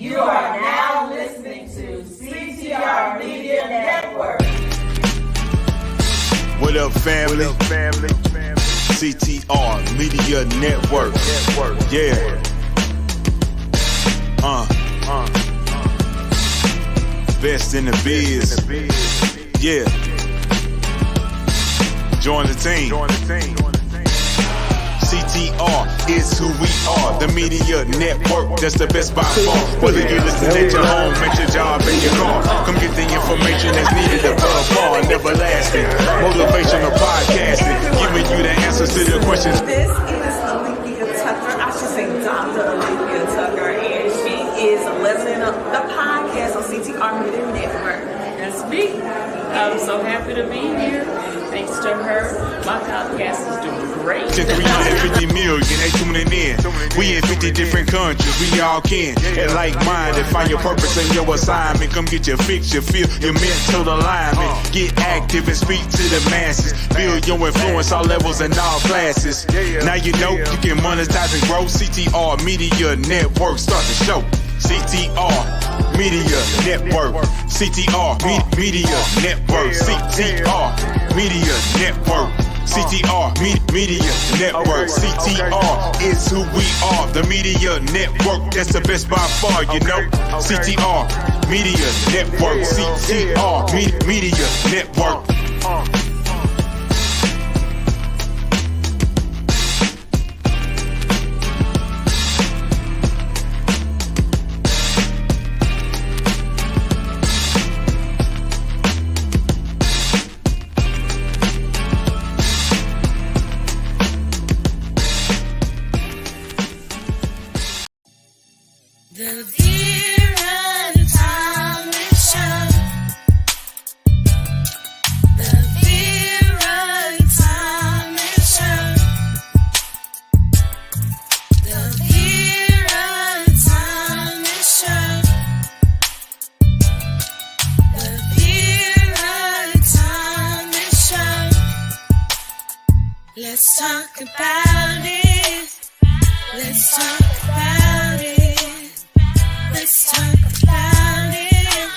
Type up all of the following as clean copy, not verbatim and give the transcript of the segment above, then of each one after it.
You are now listening to CTR Media Network. What up, family? CTR Media Network. Yeah. Best in the biz. Yeah. Join the team. CTR is who we are. The Media Network, that's the best by far. Whether you listen at your home, at your job, in your car, come get the information that's needed above all and everlasting. Motivational podcasting, giving you the answers to the questions. This is Olivia Tucker. I should say Dr. Olivia Tucker, and she is leveling up the podcast on CTR Media Network. That's me. I'm so happy to be here. Thanks to her, my podcast is doing great. 350 million, they tuning in. We in 50 different countries, we all can. And like-minded, find your purpose and your assignment. Come get your fix, your feel, your mental alignment. Get active and speak to the masses. Build your influence, all levels and all classes. Now you know you can monetize and grow. CTR Media Network, start the show. CTR Media Network. CTR Media Network. CTR Media Network. CTR Media Network. CTR is who we are. The Media Network, that's the best by far, you know. CTR Media Network. CTR Media Network. The Vera Thomas Show. The Vera Thomas Show. The Vera Thomas Show. The Vera Thomas Show. Let's talk about it. Let's talk about it. Let's talk about it.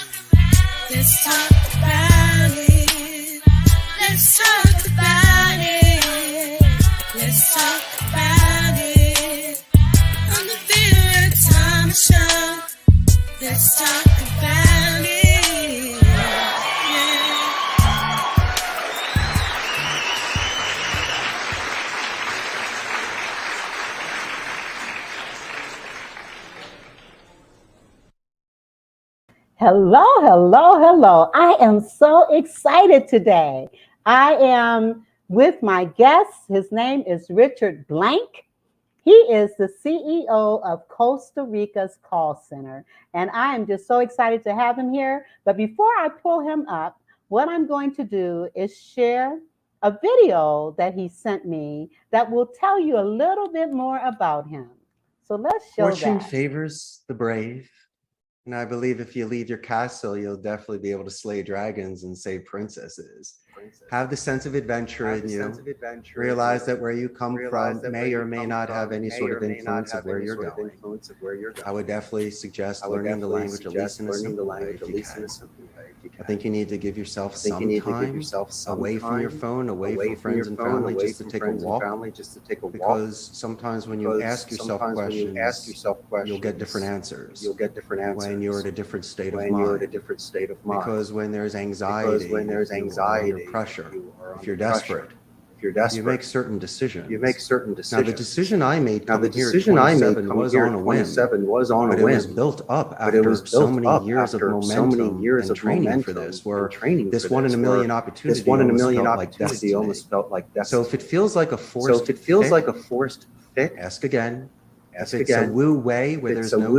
Let's talk about it. Let's talk about it. Let's talk about it. On the Vera Thomas Show. Let's talk about it. Yeah. Hello. I am so excited today. I am with my guest. His name is Richard Blank. He is the CEO of Costa Rica's call center. And I am just so excited to have him here. But before I pull him up, what I'm going to do is share a video that he sent me that will tell you a little bit more about him. So let's show Fortune that. favors the brave. And I believe if you leave your castle, you'll definitely be able to slay dragons and save princesses. Have the sense of adventure in you. Realize that where you come from may or may not have any sort of influence of where you're going. I would definitely suggest learning the language, at least in a simple way if you can. I think you need to give yourself some time away from your phone, away from friends and family, just to take a walk. Because sometimes when you ask yourself questions, you'll get different answers. When you're at a different state of mind. Because when there's anxiety, under pressure, if you're desperate, you make certain decisions. Now, the decision I made coming here at 27 was on a whim, but it was built up after so many years of momentum and training for this, where this one in a million opportunity almost felt like destiny. So if it feels like a forced fit, ask again. If it's a woo way where there's no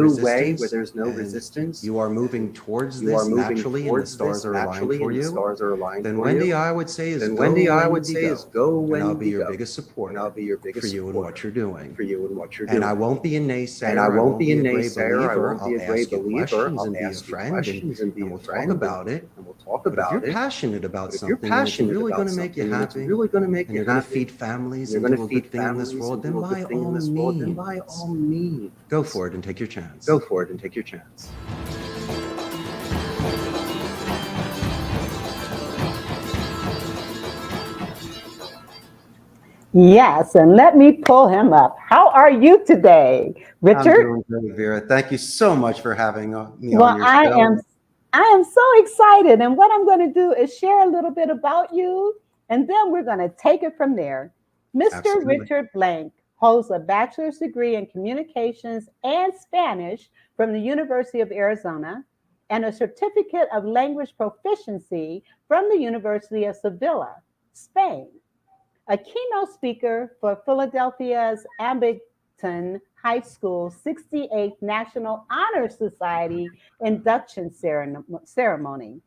resistance, you are moving towards this naturally, and the stars are aligned for you, then Wendy, I would say is go, and I'll be your biggest support for you and what you're doing. And I won't be a naysayer. I won't be a great believer. I'll ask you questions and we'll talk about it. But if you're passionate about something, and it's really going to make you happy, and you're going to feed families and do a good thing in this world, then by all means, Go for it and take your chance. Yes, and let me pull him up. How are you today, Richard? I'm doing great, Vera. Thank you so much for having me Well, on your show. I am so excited, and what I'm going to do is share a little bit about you, and then we're going to take it from there. Mr. Absolutely. Richard Blank holds a bachelor's degree in communications and Spanish from the University of Arizona and a certificate of language proficiency from the University of Sevilla, Spain. A keynote speaker for Philadelphia's Abington High School 68th National Honor Society induction ceremony.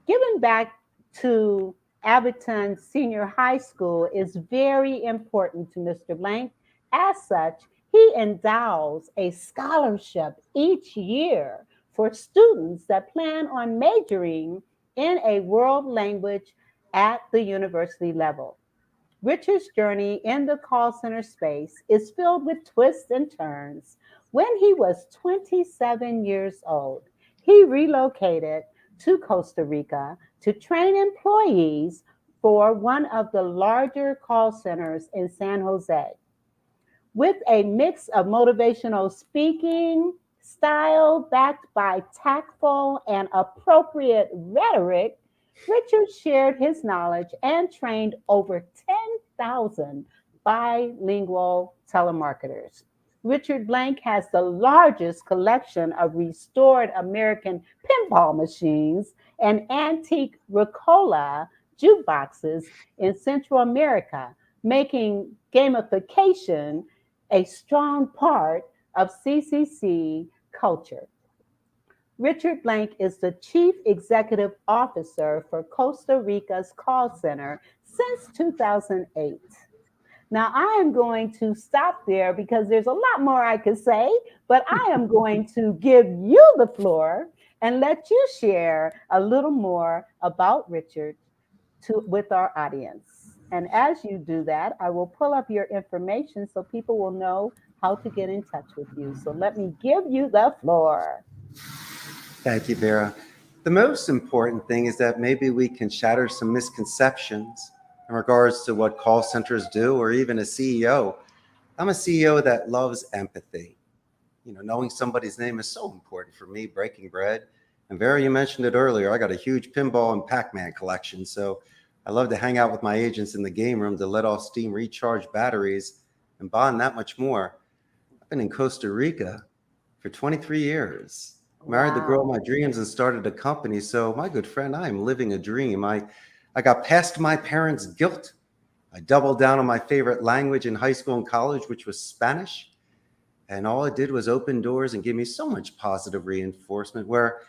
Giving back to Abington Senior High School is very important to Mr. Blank. As such, he endows a scholarship each year for students that plan on majoring in a world language at the university level. Richard's journey in the call center space is filled with twists and turns. When he was 27 years old, he relocated to Costa Rica to train employees for one of the larger call centers in San Jose. With a mix of motivational speaking style backed by tactful and appropriate rhetoric, Richard shared his knowledge and trained over 10,000 bilingual telemarketers. Richard Blank has the largest collection of restored American pinball machines and antique Ricola jukeboxes in Central America, making gamification a strong part of CCC culture. Richard Blank is the Chief Executive Officer for Costa Rica's call center since 2008. Now, I am going to stop there because there's a lot more I could say, but I am going to give you the floor and let you share a little more about Richard with our audience. And as you do that, I will pull up your information so people will know how to get in touch with you. So let me give you the floor. Thank you, Vera. The most important thing is that maybe we can shatter some misconceptions in regards to what call centers do, or even a CEO. I'm a CEO that loves empathy. Knowing somebody's name is so important for me, breaking bread. And Vera, you mentioned it earlier, I got a huge pinball and Pac-Man collection. So I love to hang out with my agents in the game room to let off steam, recharge batteries, and bond that much more. I've been in Costa Rica for 23 years. Married the girl of my dreams and started a company. So my good friend, I am living a dream. I got past my parents' guilt. I doubled down on my favorite language in high school and college, which was Spanish. And all it did was open doors and give me so much positive reinforcement, where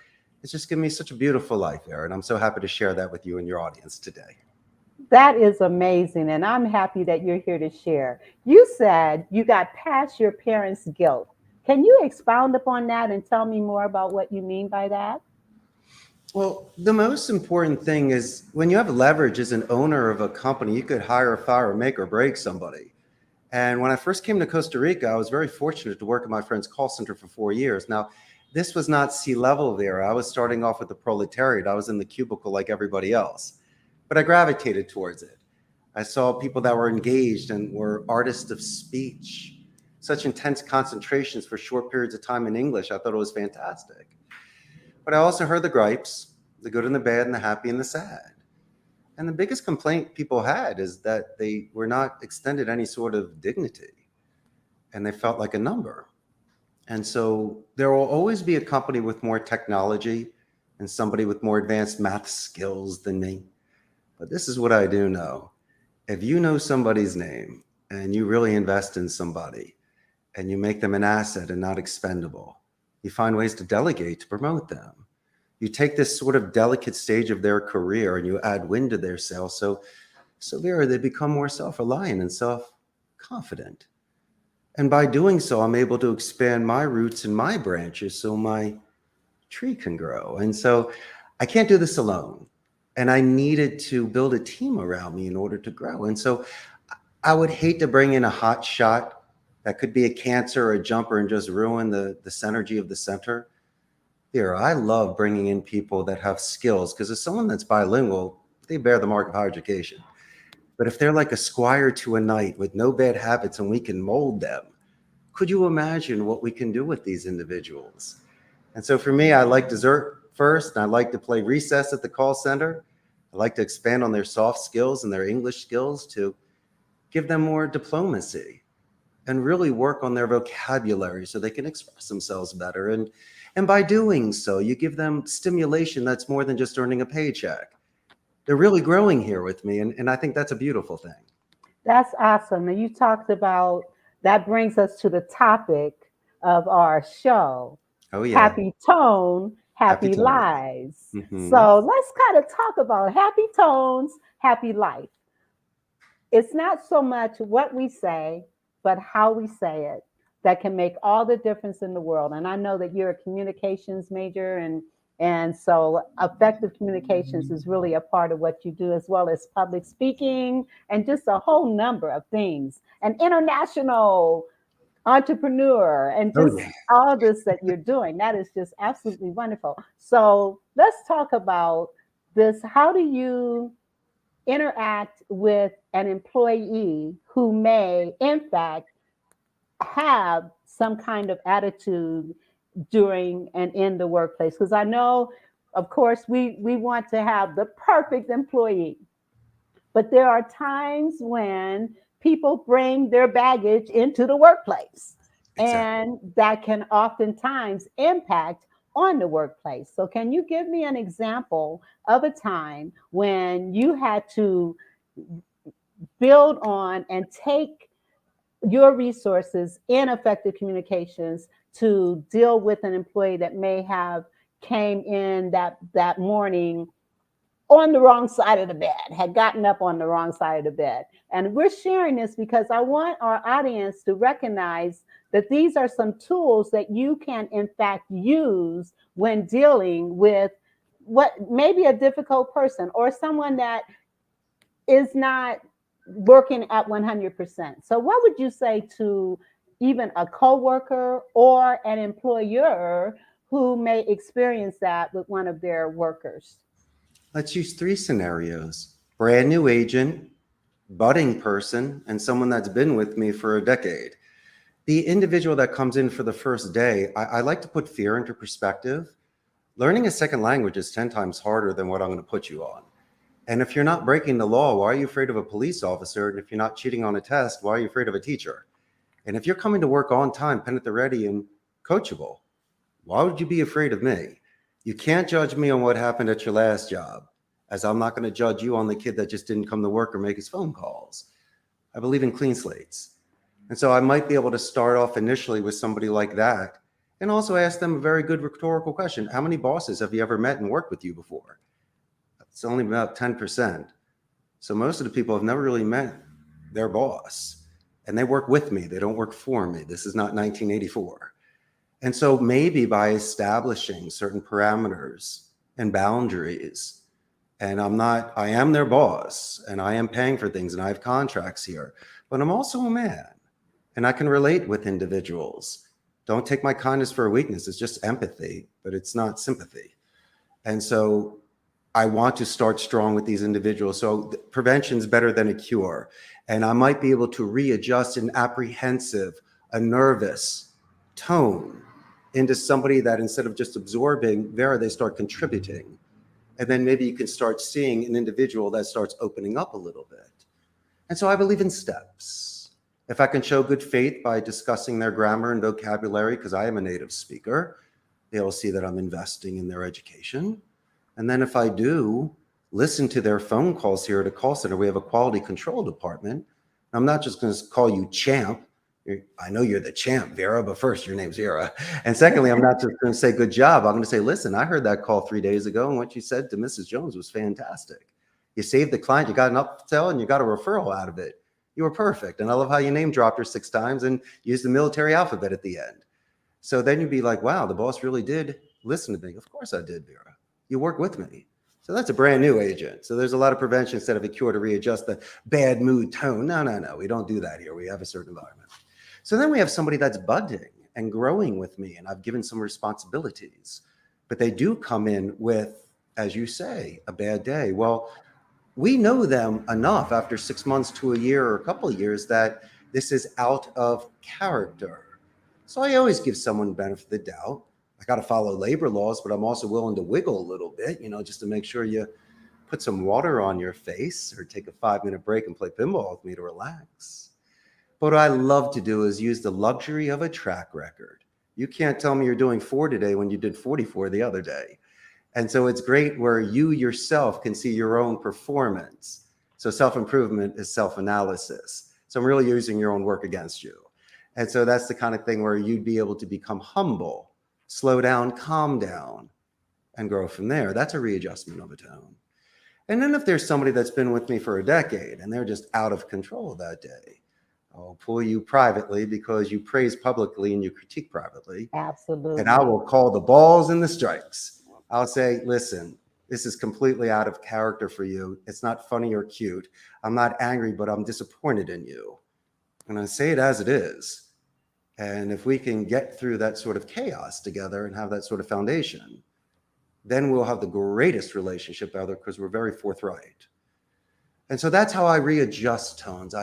it's just given me such a beautiful life, Aaron. I'm so happy to share that with you and your audience today. That is amazing. And I'm happy that you're here to share. You said you got past your parents' guilt. Can you expound upon that and tell me more about what you mean by that? Well, the most important thing is when you have leverage as an owner of a company, you could hire, fire, make or break somebody. And when I first came to Costa Rica, I was very fortunate to work at my friend's call center for 4 years. Now, this was not C-level there. I was starting off with the proletariat. I was in the cubicle like everybody else, but I gravitated towards it. I saw people that were engaged and were artists of speech, such intense concentrations for short periods of time in English. I thought it was fantastic. But I also heard the gripes, the good and the bad and the happy and the sad. And the biggest complaint people had is that they were not extended any sort of dignity, and they felt like a number. And so there will always be a company with more technology and somebody with more advanced math skills than me. But this is what I do know. If you know somebody's name and you really invest in somebody and you make them an asset and not expendable, you find ways to delegate, to promote them. You take this sort of delicate stage of their career and you add wind to their sails. So Vera, they become more self-reliant and self-confident. And by doing so, I'm able to expand my roots and my branches so my tree can grow. And so I can't do this alone. And I needed to build a team around me in order to grow. And so I would hate to bring in a hot shot that could be a cancer or a jumper and just ruin the synergy of the center. Vera, I love bringing in people that have skills, because as someone that's bilingual, they bear the mark of higher education. But if they're like a squire to a knight with no bad habits and we can mold them, could you imagine what we can do with these individuals? And so for me, I like dessert first, and I like to play recess at the call center. I like to expand on their soft skills and their English skills to give them more diplomacy and really work on their vocabulary so they can express themselves better. And by doing so, you give them stimulation that's more than just earning a paycheck. They're really growing here with me, and I think that's a beautiful thing. That's awesome. And you talked about, that brings us to the topic of our show. Oh, yeah. Happy tone, happy Happy tone. lives. Mhm. So let's kind of talk about happy tones, happy life. It's not so much what we say, but how we say it that can make all the difference in the world. And I know that you're a communications major, and so effective communications is really a part of what you do, as well as public speaking and just a whole number of things. An international entrepreneur and just all this that you're doing. That is just absolutely wonderful. So let's talk about this. How do you interact with an employee who may, in fact, have some kind of attitude during and in the workplace? Because I know, of course, we want to have the perfect employee, but there are times when people bring their baggage into the workplace. Exactly. And that can oftentimes impact on the workplace. So can you give me an example of a time when you had to build on and take your resources in effective communications to deal with an employee that may have came in that morning on the wrong side of the bed, had gotten up on the wrong side of the bed? And we're sharing this because I want our audience to recognize that these are some tools that you can, in fact, use when dealing with what may be a difficult person or someone that is not working at 100%. So what would you say to even a coworker or an employer who may experience that with one of their workers? Let's use 3 scenarios: brand new agent, budding person, and someone that's been with me for a decade. The individual that comes in for the first day, I like to put fear into perspective. Learning a second language is 10 times harder than what I'm going to put you on. And if you're not breaking the law, why are you afraid of a police officer? And if you're not cheating on a test, why are you afraid of a teacher? And if you're coming to work on time, pen at the ready, and coachable, why would you be afraid of me? You can't judge me on what happened at your last job, as I'm not going to judge you on the kid that just didn't come to work or make his phone calls. I believe in clean slates. And so I might be able to start off initially with somebody like that and also ask them a very good rhetorical question. How many bosses have you ever met and worked with you before? It's only about 10%. So most of the people have never really met their boss, and they work with me. They don't work for me. This is not 1984. And so maybe by establishing certain parameters and boundaries, and I am their boss, and I am paying for things, and I have contracts here, but I'm also a man, and I can relate with individuals. Don't take my kindness for a weakness. It's just empathy, but it's not sympathy. And so I want to start strong with these individuals. So prevention is better than a cure. And I might be able to readjust an apprehensive, a nervous tone into somebody that, instead of just absorbing, Vera, they start contributing. And then maybe you can start seeing an individual that starts opening up a little bit. And so I believe in steps. If I can show good faith by discussing their grammar and vocabulary, because I am a native speaker, they'll see that I'm investing in their education. And then if I do listen to their phone calls here at a call center, we have a quality control department. I'm not just going to call you champ. I know you're the champ, Vera, but first, your name's Vera. And secondly, I'm not just going to say good job. I'm going to say, listen, I heard that call 3 days ago, and what you said to Mrs. Jones was fantastic. You saved the client, you got an upsell, and you got a referral out of it. You were perfect. And I love how you name dropped her 6 times and used the military alphabet at the end. So then you'd be like, wow, the boss really did listen to me. Of course I did, Vera. You work with me. So that's a brand new agent. So there's a lot of prevention instead of a cure to readjust the bad mood tone. No. We don't do that here. We have a certain environment. So then we have somebody that's budding and growing with me, and I've given some responsibilities, but they do come in with, as you say, a bad day. Well, we know them enough after 6 months to a year or a couple of years that this is out of character. So I always give someone the benefit of the doubt. I got to follow labor laws, but I'm also willing to wiggle a little bit, just to make sure you put some water on your face or take a 5-minute break and play pinball with me to relax. But what I love to do is use the luxury of a track record. You can't tell me you're doing 4 today when you did 44 the other day. And so it's great where you yourself can see your own performance. So self-improvement is self-analysis. So I'm really using your own work against you. And so that's the kind of thing where you'd be able to become humble, slow down, calm down, and grow from there. That's a readjustment of a tone. And then if there's somebody that's been with me for a decade and they're just out of control that day, I'll pull you privately because you praise publicly and you critique privately. Absolutely. And I will call the balls and the strikes. I'll say, listen, this is completely out of character for you. It's not funny or cute. I'm not angry, but I'm disappointed in you. And I say it as it is. And if we can get through that sort of chaos together and have that sort of foundation, then we'll have the greatest relationship ever because we're very forthright. And so that's how I readjust tones.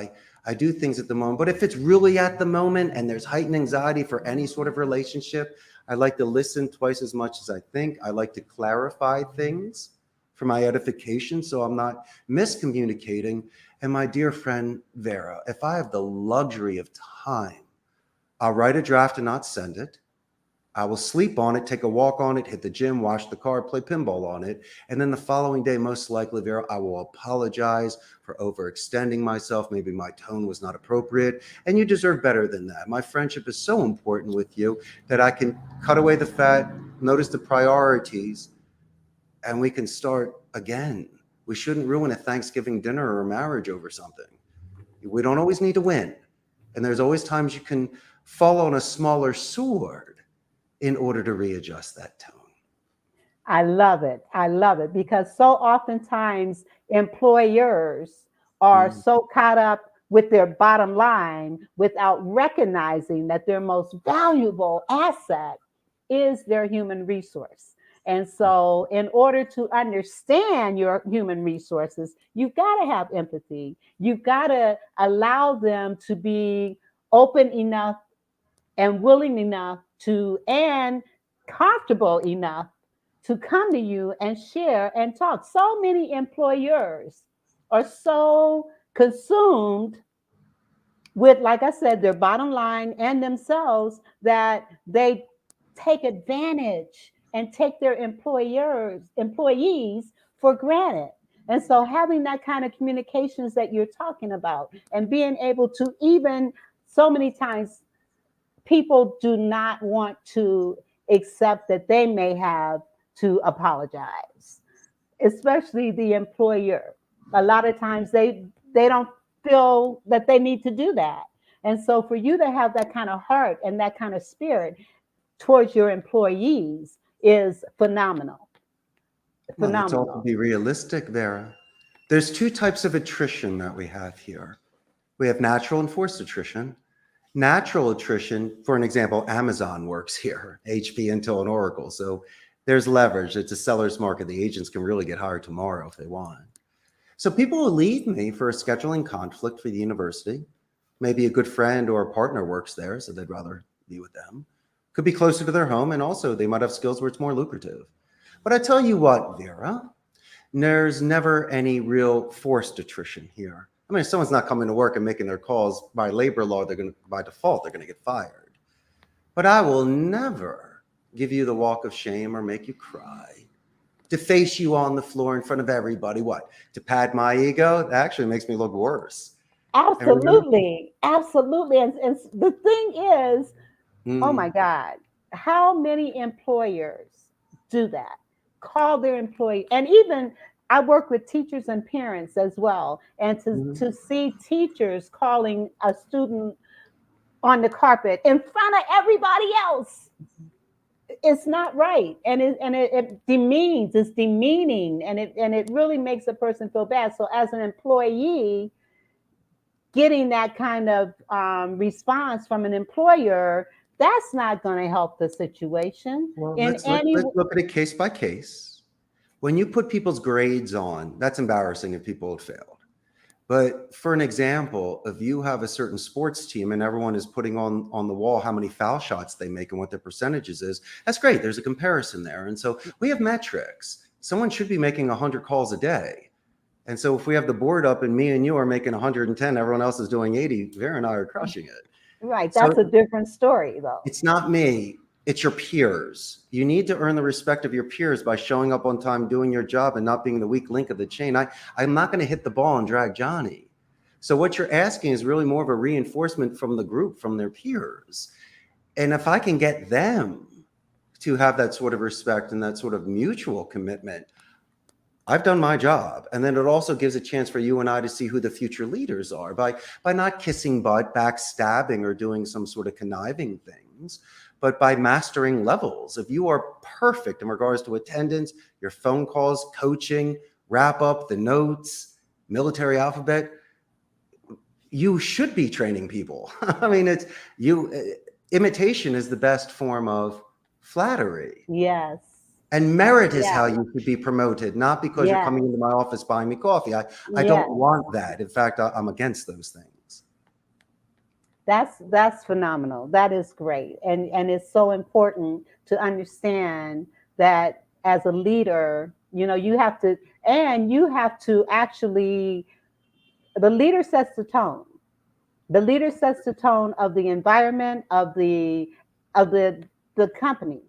I do things at the moment, but if it's really at the moment and there's heightened anxiety for any sort of relationship, I like to listen twice as much as I think. I like to clarify things for my edification so I'm not miscommunicating. And my dear friend Vera, if I have the luxury of time, I'll write a draft and not send it. I will sleep on it, take a walk on it, hit the gym, wash the car, play pinball on it. And then the following day, most likely, Vera, I will apologize for overextending myself. Maybe my tone was not appropriate. And you deserve better than that. My friendship is so important with you that I can cut away the fat, notice the priorities, and we can start again. We shouldn't ruin a Thanksgiving dinner or a marriage over something. We don't always need to win. And there's always times you can fall on a smaller sword in order to readjust that tone. I love it. I love it because so oftentimes employers are so caught up with their bottom line without recognizing that their most valuable asset is their human resource. And so in order to understand your human resources, you've got to have empathy. You've got to allow them to be open enough and willing enough to, and comfortable enough to come to you and share and talk. So many employers are so consumed with, like I said, their bottom line and themselves that they take advantage and take their employees for granted. And so having that kind of communications that you're talking about and being able to, even so many times people do not want to accept that they may have to apologize, especially the employer. A lot of times they don't feel that they need to do that. And so for you to have that kind of heart and that kind of spirit towards your employees is phenomenal. Well, let's all be realistic, Vera. There's 2 types of attrition that we have here. We have natural and forced attrition. Natural attrition, for an example, Amazon works here, HP, Intel, and Oracle. So there's leverage. It's a seller's market. The agents can really get hired tomorrow if they want. So people will leave me for a scheduling conflict for the university. Maybe a good friend or a partner works there, so they'd rather be with them. Could be closer to their home, and also they might have skills where it's more lucrative. But I tell you what, Vera, there's never any real forced attrition here. I mean, if someone's not coming to work and making their calls by labor law, by default, they're going to get fired. But I will never give you the walk of shame or make you cry, to face you on the floor in front of everybody. What? To pad my ego? That actually makes me look worse. Absolutely. Absolutely. And the thing is, oh my God, how many employers do that? Call their employee. And even I work with teachers and parents as well. And to see teachers calling a student on the carpet in front of everybody else, it's not right. And it demeans, it's demeaning, and it really makes a person feel bad. So as an employee, getting that kind of response from an employer, that's not going to help the situation. Well, In let's any look at it case by case. When you put people's grades on, that's embarrassing if people have failed. But for an example, if you have a certain sports team and everyone is putting on the wall how many foul shots they make and what their percentages is, that's great. There's a comparison there. And so we have metrics. Someone should be making 100 calls a day. And so if we have the board up and me and you are making 110, everyone else is doing 80, Vera and I are crushing it. right, that's a different story, though. It's not me. It's your peers. You need to earn the respect of your peers by showing up on time, doing your job, and not being the weak link of the chain. I'm not going to hit the ball and drag Johnny. So what you're asking is really more of a reinforcement from the group, from their peers. And if I can get them to have that sort of respect and that sort of mutual commitment, I've done my job. And then it also gives a chance for you and I to see who the future leaders are by not kissing butt, backstabbing, or doing some sort of conniving things, but by mastering levels. If you are perfect in regards to attendance, your phone calls, coaching, wrap up, the notes, military alphabet, you should be training people. I mean, imitation is the best form of flattery. Yes. And merit is how you should be promoted, not because you're coming into my office buying me coffee. I don't want that. In fact, I'm against those things. That's phenomenal. That is great. And it's so important to understand that as a leader, you have to actually, the leader sets the tone. The leader sets the tone of the environment, of the company.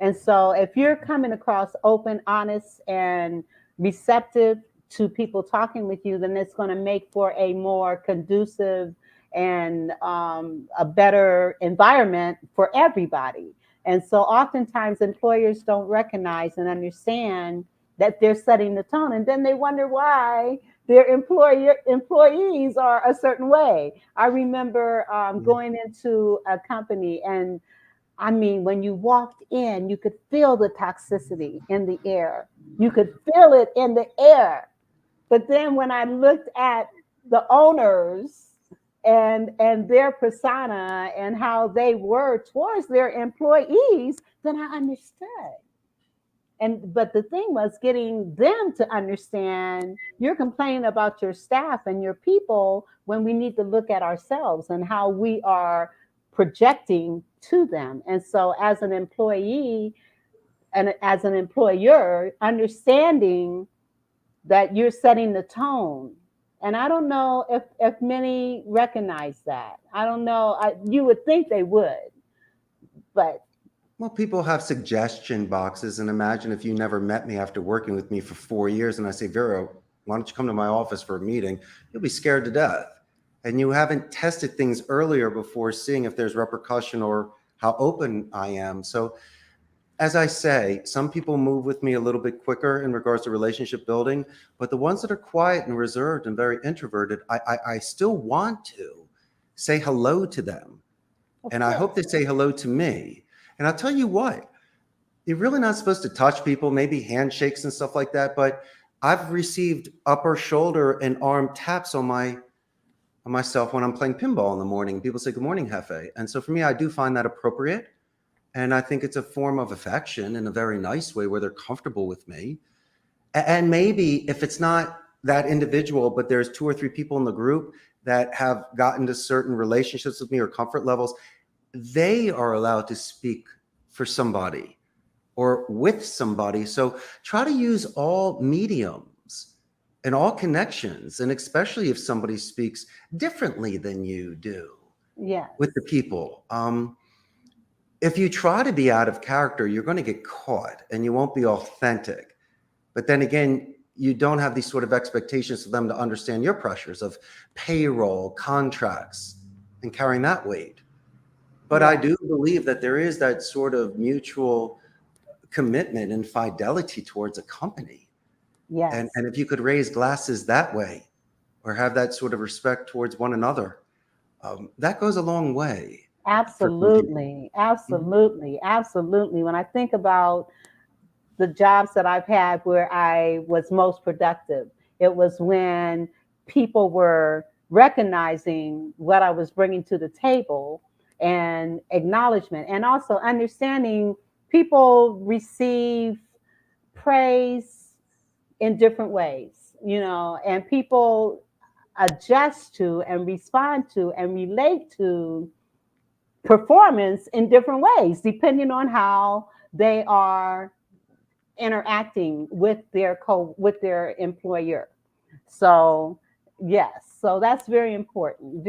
And so if you're coming across open, honest, and receptive to people talking with you, then it's going to make for a more conducive and a better environment for everybody. And so oftentimes employers don't recognize and understand that they're setting the tone. And then they wonder why their employees are a certain way. I remember going into a company, and I mean, when you walked in, you could feel the toxicity in the air. You could feel it in the air. But then when I looked at the owners and their persona and how they were towards their employees, then I understood. But the thing was getting them to understand you're complaining about your staff and your people when we need to look at ourselves and how we are projecting to them. And so as an employee and as an employer, understanding that you're setting the tone. And I don't know if many recognize that. I don't know. You would think they would, but. Well, people have suggestion boxes, and imagine if you never met me after working with me for 4 years and I say, Vera, why don't you come to my office for a meeting? You'll be scared to death. And you haven't tested things earlier before seeing if there's repercussion or how open I am. So as I say, some people move with me a little bit quicker in regards to relationship building, but the ones that are quiet and reserved and very introverted, I still want to say hello to them. And I hope they say hello to me. And I'll tell you what, you're really not supposed to touch people, maybe handshakes and stuff like that, but I've received upper shoulder and arm taps on myself when I'm playing pinball in the morning. People say, good morning, Jefe. And so for me, I do find that appropriate. And I think it's a form of affection in a very nice way where they're comfortable with me. And maybe if it's not that individual, but there's 2 or 3 people in the group that have gotten to certain relationships with me or comfort levels, they are allowed to speak for somebody or with somebody. So try to use all mediums and all connections, and especially if somebody speaks differently than you do with the people. If you try to be out of character, you're going to get caught and you won't be authentic. But then again, you don't have these sort of expectations for them to understand your pressures of payroll, contracts, and carrying that weight. But I do believe that there is that sort of mutual commitment and fidelity towards a company. Yes. And if you could raise glasses that way or have that sort of respect towards one another, that goes a long way. Absolutely. Absolutely. Absolutely. When I think about the jobs that I've had where I was most productive, it was when people were recognizing what I was bringing to the table and acknowledgement, and also understanding people receive praise in different ways, and people adjust to and respond to and relate to performance in different ways, depending on how they are interacting with their employer. So yes, so that's very important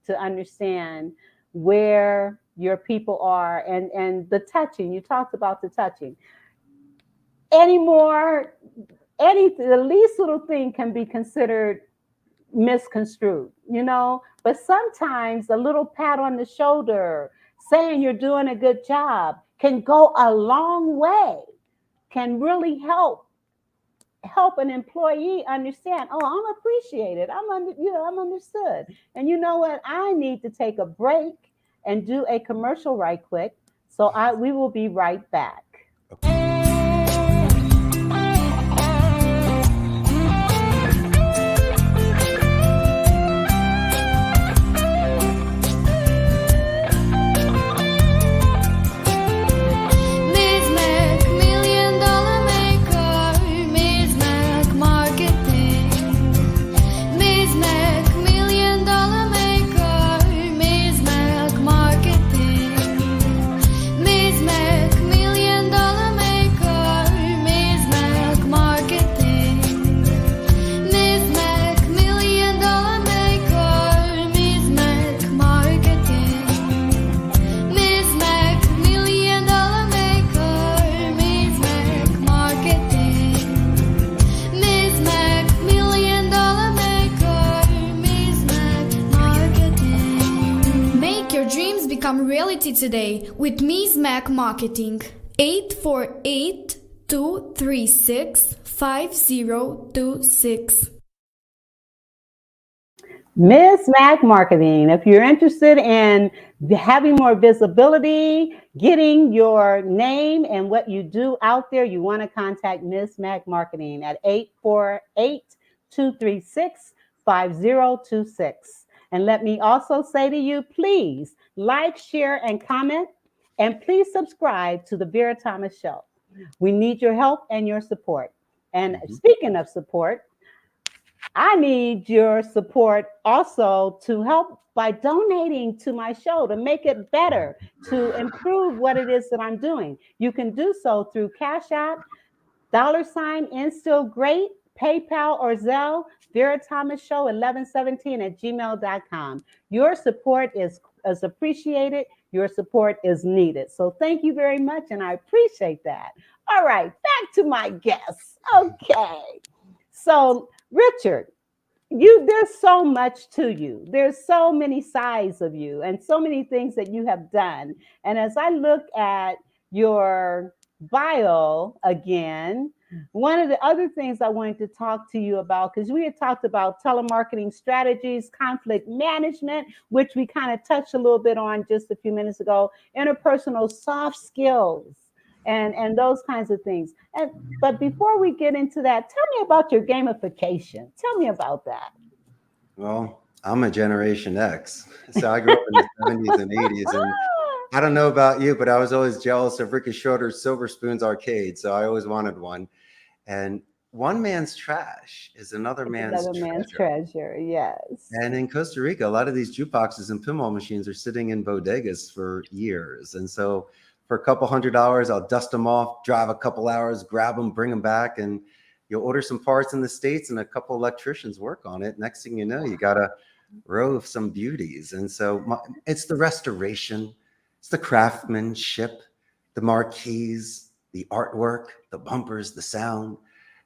to understand where your people are, and the touching. You talked about the touching. The least little thing can be considered misconstrued, but sometimes a little pat on the shoulder, saying you're doing a good job, can go a long way, can really help an employee understand, oh, I'm appreciated, I'm understood. And you know what, I need to take a break and do a commercial right quick, so we will be right back. Reality today with Ms. Mac Marketing. 848-236-5026. Ms. Mac Marketing. If you're interested in having more visibility, getting your name and what you do out there, you want to contact Ms. Mac Marketing at 848-236-5026. And let me also say to you, please like, share, and comment, and please subscribe to the Vera Thomas Show. We need your help and your support. And speaking of support, I need your support also to help by donating to my show, to make it better, to improve what it is that I'm doing. You can do so through Cash App, $InStillGreat, PayPal or Zelle, Vera Thomas Show 1117 at gmail.com. Your support is appreciated. Your support is needed. So thank you very much, and I appreciate that. All right, back to my guests. Okay. So, Richard, there's so much to you. There's so many sides of you and so many things that you have done. And as I look at your bio again, one of the other things I wanted to talk to you about, because we had talked about telemarketing strategies, conflict management, which we kind of touched a little bit on just a few minutes ago, interpersonal soft skills, and those kinds of things. But before we get into that, tell me about your gamification. Tell me about that. Well, I'm a Generation X, so I grew up in the 70s and 80s, and I don't know about you, but I was always jealous of Rica Schroeder's Silver Spoons arcade, so I always wanted one. And one man's trash is another man's treasure. Yes. And in Costa Rica, a lot of these jukeboxes and pinball machines are sitting in bodegas for years. And so for a couple $100, I'll dust them off, drive a couple hours, grab them, bring them back, and you'll order some parts in the States and a couple electricians work on it. Next thing you know, you got a row of some beauties. And so it's the restoration, it's the craftsmanship, the marquees, the artwork, the bumpers, the sound.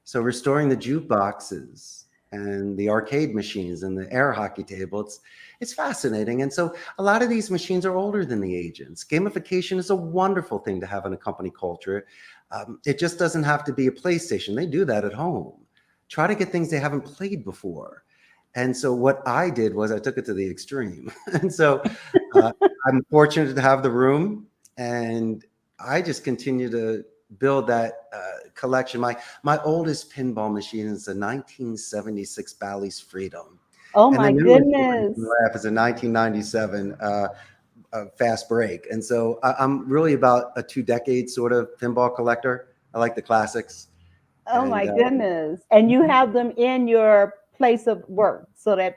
So restoring the jukeboxes and the arcade machines and the air hockey table, it's fascinating. And so a lot of these machines are older than the agents. Gamification is a wonderful thing to have in a company culture. It just doesn't have to be a PlayStation. They do that at home. Try to get things they haven't played before. And so what I did was I took it to the extreme. And so I'm fortunate to have the room, and I just continue to build that collection. My oldest pinball machine is a 1976 Bally's Freedom. Oh And the my newest one, you goodness. can laugh, is a 1997 fast break. And so I'm really about a 2 decade sort of pinball collector. I like the classics. Oh And my goodness. And you have them in your place of work so that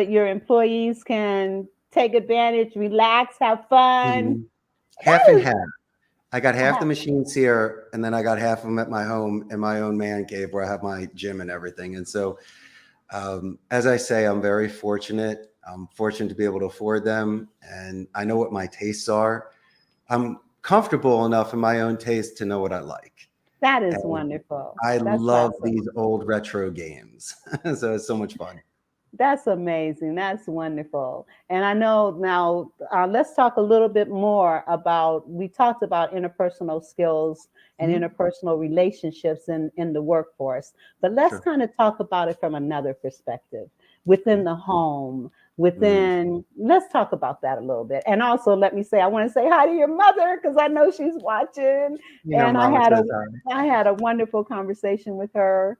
your employees can take advantage, relax, have fun. half and That is half. I got half the wow. machines here, and then I got half of them at my home in my own man cave where I have my gym and everything. And so, as I say, I'm very fortunate. I'm fortunate to be able to afford them, and I know what my tastes are. I'm comfortable enough in my own taste to know what I like. That is And wonderful. I That's love awesome. these old retro games. So it's so much fun. That's amazing. That's wonderful. And I know now, let's talk a little bit more we talked about interpersonal skills and Mhm. interpersonal relationships in the workforce, but let's Sure. kind of talk about it from another perspective within the home. Let's talk about that a little bit. And also, let me say, I want to say hi to your mother because I know she's watching. You know, And Mama says hi. I had a wonderful conversation with her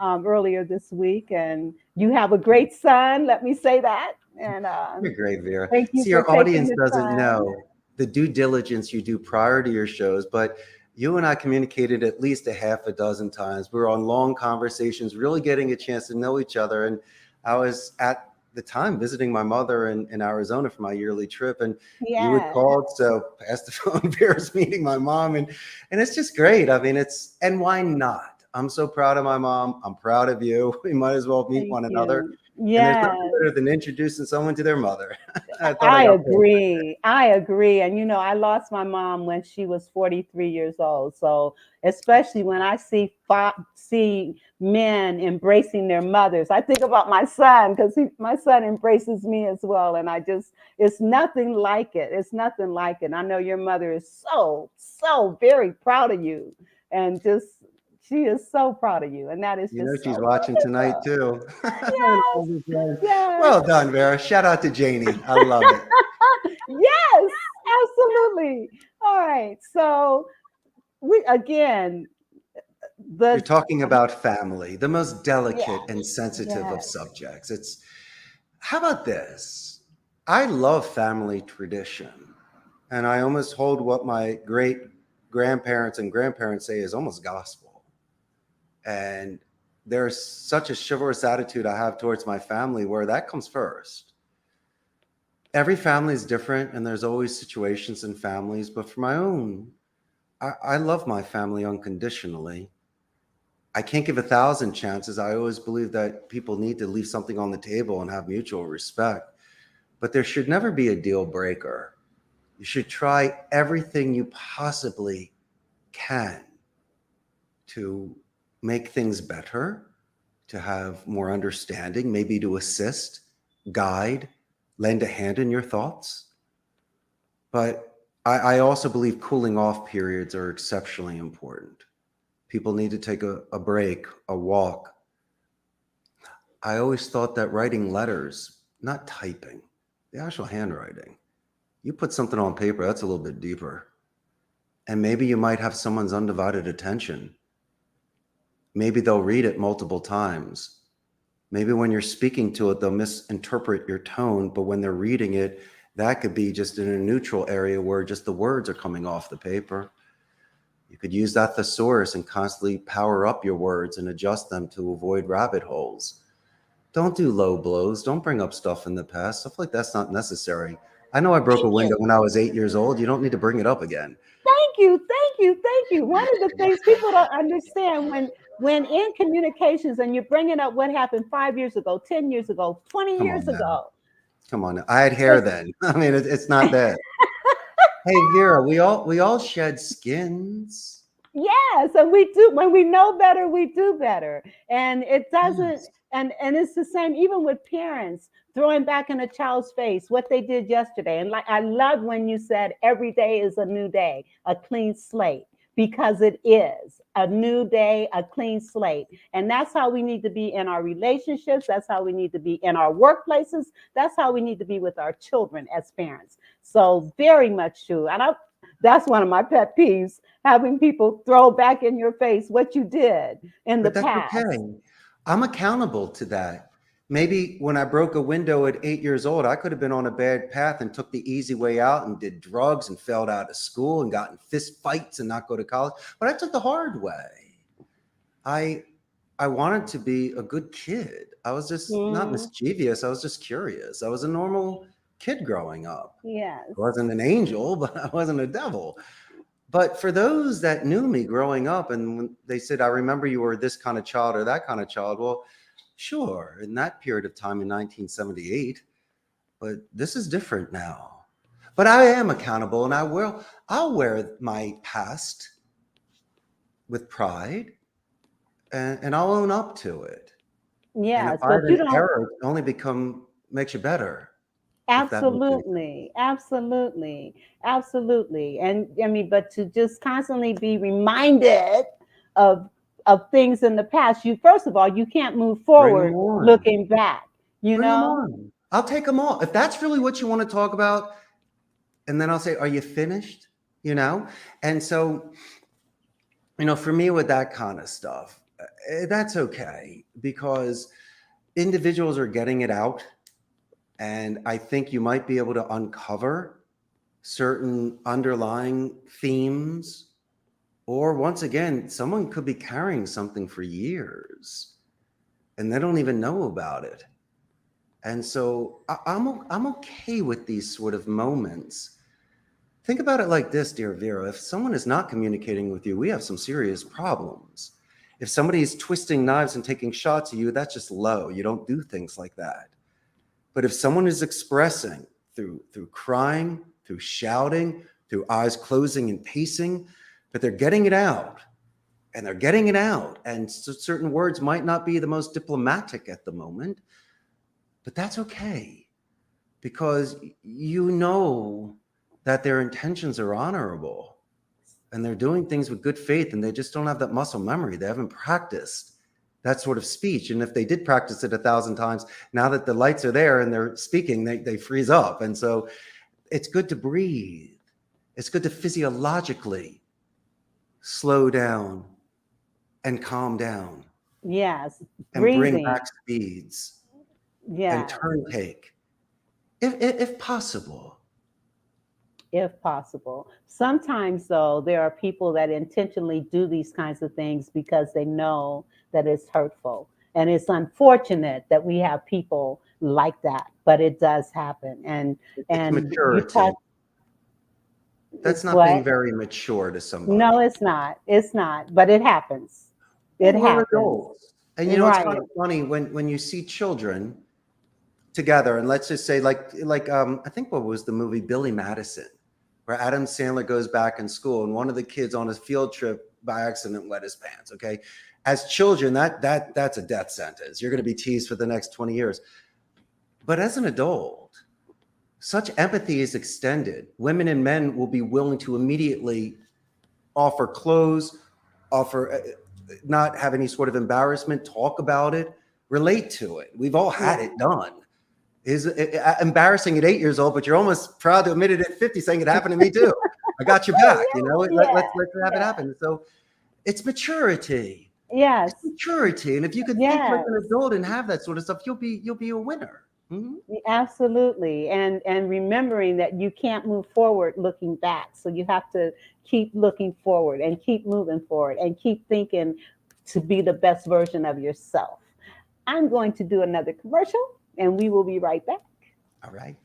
earlier this week, and you have a great son. Let me say that. And You're great, Vera. thank you See, for our taking audience the doesn't time. know the due diligence you do prior to your shows, but you and I communicated at least a half a dozen times. We were on long conversations, really getting a chance to know each other. And I was at the time visiting my mother in Arizona for my yearly trip, and you had Yes, called. So past the phone, Vera's meeting my mom, and it's just great. I mean, and why not? I'm so proud of my mom. I'm proud of you. We might as well meet thank one another. you. And there's nothing Yes. better than introducing someone to their mother. I thought I I got paid. agree. I agree. And I lost my mom when she was 43 years old. So especially when I see men embracing their mothers, I think about my son because my son embraces me as well. And it's nothing like it. It's nothing like it. I know your mother is so very proud of you, and she is so proud of you. And that is You know just she's so watching tonight wonderful. too. Yes. Yes. Well done, Vera. Shout out to Janie. I love it. Yes, absolutely. All right. So we again You're the talking about family, the most delicate yes, and sensitive of yes. subjects. How about this? I love family tradition, and I almost hold what my great grandparents and grandparents say is almost gospel. And there's such a chivalrous attitude I have towards my family where that comes first. Every family is different, and there's always situations in families, but for my own, I love my family unconditionally. I can't give 1,000 chances. I always believe that people need to leave something on the table and have mutual respect, but there should never be a deal breaker. You should try everything you possibly can to make things better, to have more understanding, maybe to assist, guide, lend a hand in your thoughts. But I also believe cooling off periods are exceptionally important. People need to take a break, a walk. I always thought that writing letters, not typing, the actual handwriting, you put something on paper, that's a little bit deeper. And maybe you might have someone's undivided attention. Maybe they'll read it multiple times. Maybe when you're speaking to it, they'll misinterpret your tone, but when they're reading it, that could be just in a neutral area where just the words are coming off the paper. You could use that thesaurus and constantly power up your words and adjust them to avoid rabbit holes. Don't do low blows. Don't bring up stuff in the past. Stuff like that's not necessary. I know I broke a Thank window you. when I was 8 years old. You don't need to bring it up again. Thank you. Thank you. Thank you. One of the things people don't understand when in communications and you're bringing up what happened 5 years ago, 10 years ago, 20 Come years on now. ago. Come on now. I had hair then. I mean, it's not that. Hey, Vera, we all shed skins. Yes, and we do. When we know better, we do better. And it doesn't, Yes. and it's the same even with parents throwing back in a child's face what they did yesterday. And like I love when you said every day is a new day, a clean slate, because it is a new day, a clean slate. And that's how we need to be in our relationships. That's how we need to be in our workplaces. That's how we need to be with our children as parents. So very much true. And that's one of my pet peeves, having people throw back in your face what you did in the But that's past. okay. I'm accountable to that. Maybe when I broke a window at 8 years old, I could have been on a bad path and took the easy way out and did drugs and failed out of school and got in fist fights and not go to college. But I took the hard way. I wanted to be a good kid. I was just not mischievous. I was just curious. I was a normal kid growing up. Yes. I wasn't an angel, but I wasn't a devil. But for those that knew me growing up and when they said, I remember you were this kind of child or that kind of child, well, sure, in that period of time in 1978, but this is different now. But I am accountable, and I'll wear my past with pride, and I'll own up to it. Yes, and but you don't. error only makes you better. if that makes any sense. Absolutely. And I mean, but to just constantly be reminded of things in the past, first of all, you can't move forward looking back. Bring them on. I'll take them all. If that's really what you want to talk about, and then I'll say, are you finished? And so, for me with that kind of stuff, that's okay, because individuals are getting it out. And I think you might be able to uncover certain underlying themes, or once again, someone could be carrying something for years and they don't even know about it. And so I'm okay with these sort of moments. Think about it like this, dear Vera. If someone is not communicating with you, we have some serious problems. If somebody is twisting knives and taking shots at you, that's just low. You don't do things like that. But if someone is expressing through crying, through shouting, through eyes closing and pacing, but they're getting it out, and so certain words might not be the most diplomatic at the moment, but that's okay, because you know that their intentions are honorable and they're doing things with good faith, and they just don't have that muscle memory. They haven't practiced that sort of speech. And if they did practice it 1,000 times, now that the lights are there and they're speaking, they freeze up. And so it's good to breathe. It's good to physiologically slow down and calm down. Yes. And bring back speeds. Yeah. And turn take. If possible. If possible. Sometimes, though, there are people that intentionally do these kinds of things because they know that it's hurtful. And it's unfortunate that we have people like that, but it does happen. And maturity. That's not being very mature to somebody. No, it's not. It's not, but it happens. It happens. Adults. And it's kind of funny when you see children together, and let's just say like I think what was the movie Billy Madison, where Adam Sandler goes back in school and one of the kids on his field trip by accident wet his pants. Okay. As children, that's a death sentence. You're going to be teased for the next 20 years. But as an adult, such empathy is extended. Women and men will be willing to immediately offer clothes, not have any sort of embarrassment, talk about it, relate to it. We've all had it done. Is embarrassing at 8 years old, but you're almost proud to admit it at 50, saying it happened to me too. I got your back, let's have it happen. So it's maturity. Yes. It's maturity. And if you could think like an adult and have that sort of stuff, you'll be a winner. Mm-hmm. Absolutely. And remembering that you can't move forward looking back. So you have to keep looking forward and keep moving forward and keep thinking to be the best version of yourself. I'm going to do another commercial and we will be right back. All right.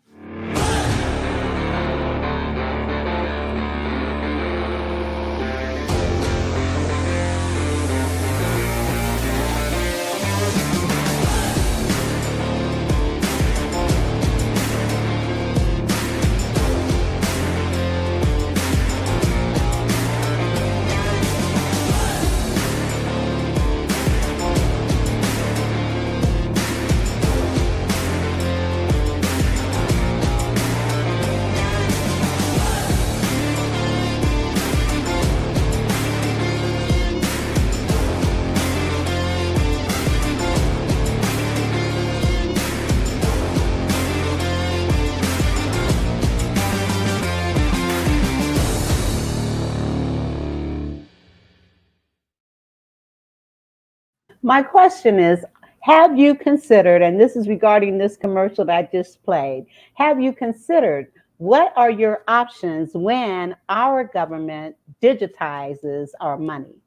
My question is, Have you considered, and this is regarding this commercial that I just played, have you considered what are your options when our government digitizes our money?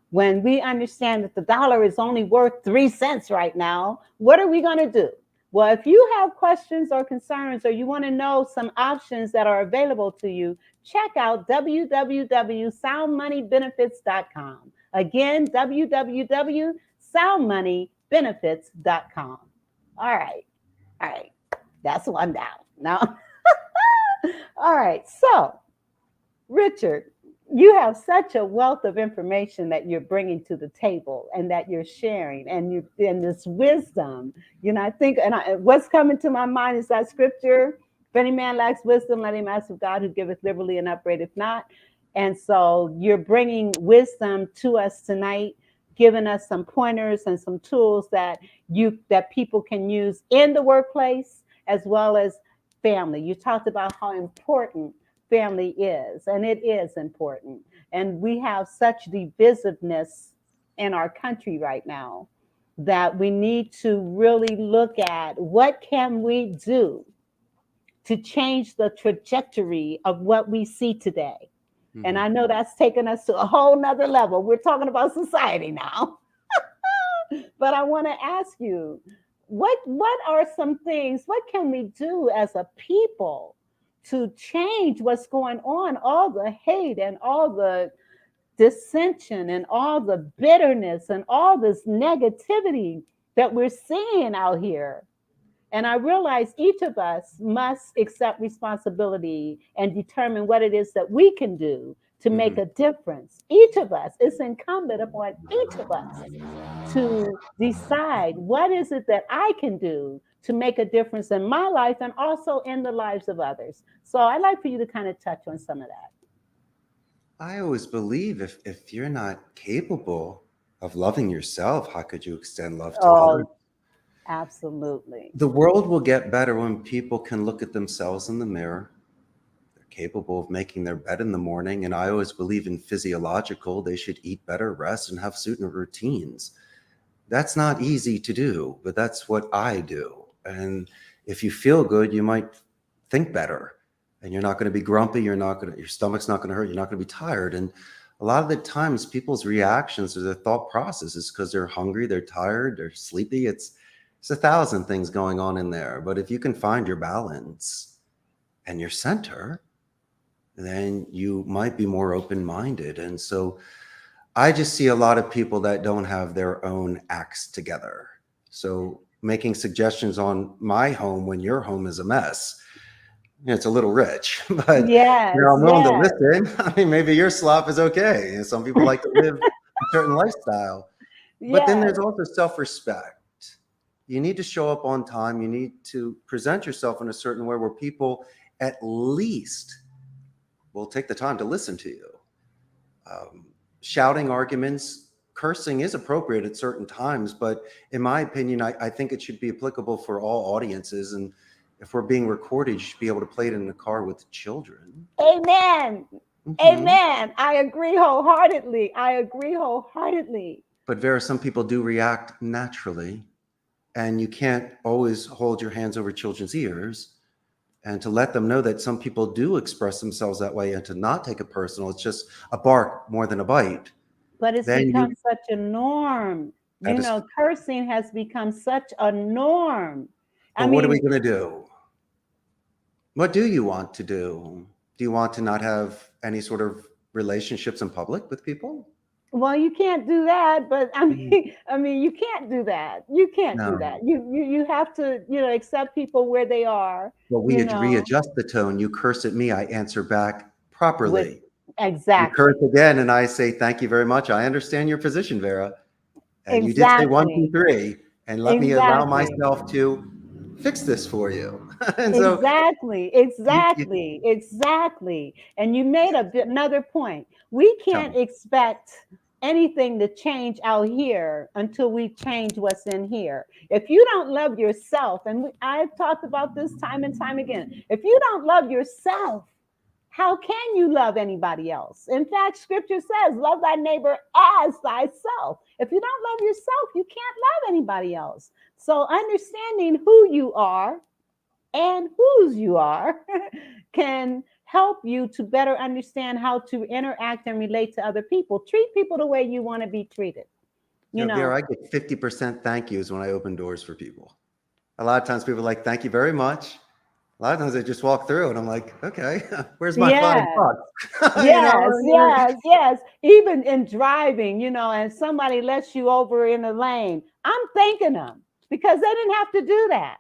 When we understand that the dollar is only worth 3 cents right now, what are we going to do? Well, if you have questions or concerns, or you want to know some options that are available to you, check out www.soundmoneybenefits.com. Again, www.soundmoneybenefits.com. All right. That's one down. Now, all right. So, Richard, you have such a wealth of information that you're bringing to the table and that you're sharing, and this wisdom. I think, what's coming to my mind is that scripture: "If any man lacks wisdom, let him ask of God, who giveth liberally and upbraideth not." And so you're bringing wisdom to us tonight, giving us some pointers and some tools that people can use in the workplace as well as family. You talked about how important family is, and it is important. And we have such divisiveness in our country right now that we need to really look at what can we do to change the trajectory of what we see today. Mm-hmm. And I know that's taken us to a whole nother level. We're talking about society now. But I want to ask you, what are some things, what can we do as a people to change what's going on, all the hate and all the dissension and all the bitterness and all this negativity that we're seeing out here? And I realize each of us must accept responsibility and determine what it is that we can do to make a difference. Each of us, it's incumbent upon each of us to decide what is it that I can do to make a difference in my life and also in the lives of others. So I'd like for you to kind of touch on some of that. I always believe if you're not capable of loving yourself, how could you extend love to others? Absolutely. The world will get better when people can look at themselves in the mirror. They're capable of making their bed in the morning. And I always believe in physiological, they should eat better, rest, and have certain routines. That's not easy to do, but that's what I do. And if you feel good, you might think better, and you're not going to be grumpy. Your stomach's not going to hurt. You're not going to be tired. And a lot of the times people's reactions or their thought process is because they're hungry, they're tired, they're sleepy. It's 1,000 things going on in there. But if you can find your balance and your center, then you might be more open-minded. And so I just see a lot of people that don't have their own acts together. So making suggestions on my home when your home is a mess, it's a little rich, but I'm willing to listen. I mean, maybe your slop is okay. And some people like to live a certain lifestyle. But then there's also self-respect. You need to show up on time. You need to present yourself in a certain way where people at least will take the time to listen to you. Shouting arguments, cursing is appropriate at certain times, but in my opinion, I think it should be applicable for all audiences. And if we're being recorded, you should be able to play it in the car with children. Amen. Amen. I agree wholeheartedly. But Vera, some people do react naturally, and you can't always hold your hands over children's ears. And to let them know that some people do express themselves that way, and to not take it personal, it's just a bark more than a bite. But it's become such a norm. Cursing has become such a norm. But what are we going to do? What do you want to do? Do you want to not have any sort of relationships in public with people? Well, you can't do that, but I mean, you can't do that. You can't do that. You have to, accept people where they are. Well, we readjust the tone. You curse at me, I answer back properly. Exactly. You curse again, and I say, thank you very much. I understand your position, Vera. And you did say 1, 2, 3, and let me allow myself to fix this for you. And so, exactly. And you made another point. We can't expect anything to change out here until we change what's in here. If you don't love yourself, and I've talked about this time and time again, if you don't love yourself, how can you love anybody else? In fact, scripture says, love thy neighbor as thyself. If you don't love yourself, you can't love anybody else. So understanding who you are and whose you are can help you to better understand how to interact and relate to other people. Treat people the way you want to be treated. You know, Vera, I get 50% thank yous when I open doors for people. A lot of times people are like, thank you very much. A lot of times they just walk through and I'm like, okay, where's my $5? Yes. Even in driving, you know, and somebody lets you over in a lane, I'm thanking them because they didn't have to do that.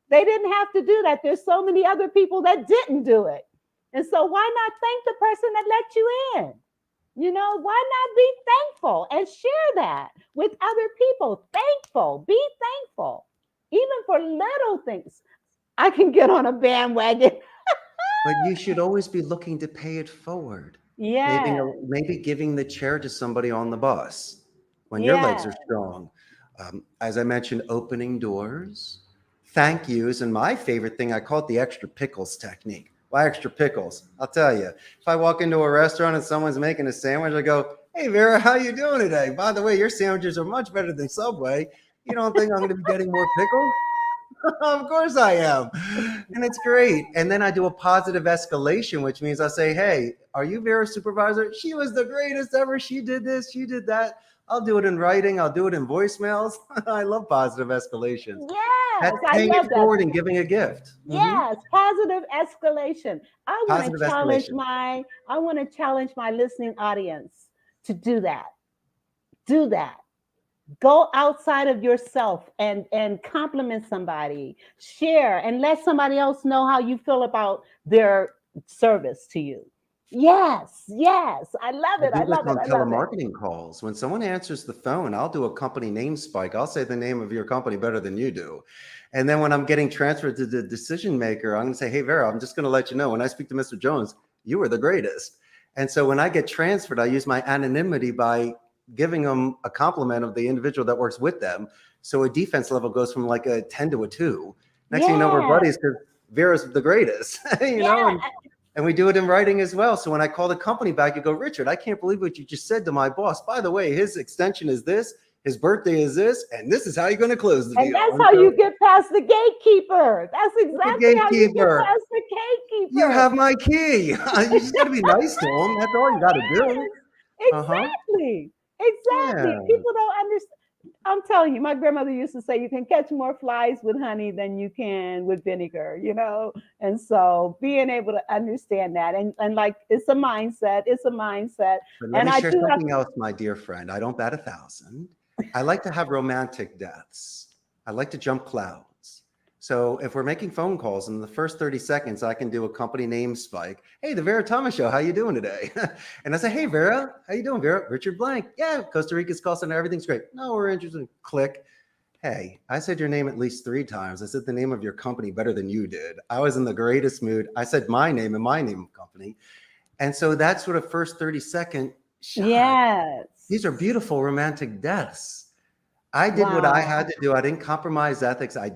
They didn't have to do that. There's so many other people that didn't do it. And so why not thank the person that let you in? You know, why not be thankful and share that with other people? Thankful, be thankful, even for little things. I can get on a bandwagon. But you should always be looking to pay it forward. Yeah. Maybe giving the chair to somebody on the bus when your legs are strong. As I mentioned, opening doors. Thank yous, and my favorite thing, I call it the extra pickles technique. Why extra pickles? I'll tell you. If I walk into a restaurant and someone's making a sandwich, I go, hey, Vera, how you doing today? By the way, your sandwiches are much better than Subway. You don't think I'm going to be getting more pickles? Of course I am. And it's great. And then I do a positive escalation, which means I say, hey, are you Vera's supervisor? She was the greatest ever. She did this. She did that. I'll do it in writing. I'll do it in voicemails. I love positive escalation. Yes. That's paying it forward and giving a gift. Yes, positive escalation. I want to challenge my listening audience to do that. Do that. Go outside of yourself and compliment somebody. Share and let somebody else know how you feel about their service to you. Yes. I love it. I love it. On telemarketing calls, when someone answers the phone, I'll do a company name spike. I'll say the name of your company better than you do. And then when I'm getting transferred to the decision maker, I'm going to say, hey, Vera, I'm just going to let you know, when I speak to Mr. Jones, you were the greatest. And so when I get transferred, I use my anonymity by giving them a compliment of the individual that works with them. So a defense level goes from like a 10 to a 2. Next thing you know, we're buddies because Vera's the greatest, you know? And we do it in writing as well. So when I call the company back, you go, Richard, I can't believe what you just said to my boss. By the way, his extension is this, his birthday is this, and this is how you're going to close the deal. And that's how you get past the gatekeeper. That's exactly how you get past the gatekeeper. You have my key. You just got to be nice to him. That's all you got to do. Exactly. Yeah. People don't understand. I'm telling you, my grandmother used to say you can catch more flies with honey than you can with vinegar, you know? And so being able to understand that and like, it's a mindset. But let me share something else, my dear friend. I don't bat 1,000. I like to have romantic deaths. I like to jump clouds. So if we're making phone calls in the first 30 seconds, I can do a company name spike. Hey, the Vera Thomas Show, how you doing today? And I say, hey, Vera, how you doing, Vera? Richard Blank. Yeah, Costa Rica's Costa, everything's great. No, we're interested. Click. Hey, I said your name at least 3 times. I said the name of your company better than you did. I was in the greatest mood. I said my name and my name of company. And so that sort of first 30-second shot. Yes. These are beautiful romantic deaths. I did what I had to do. I didn't compromise ethics. I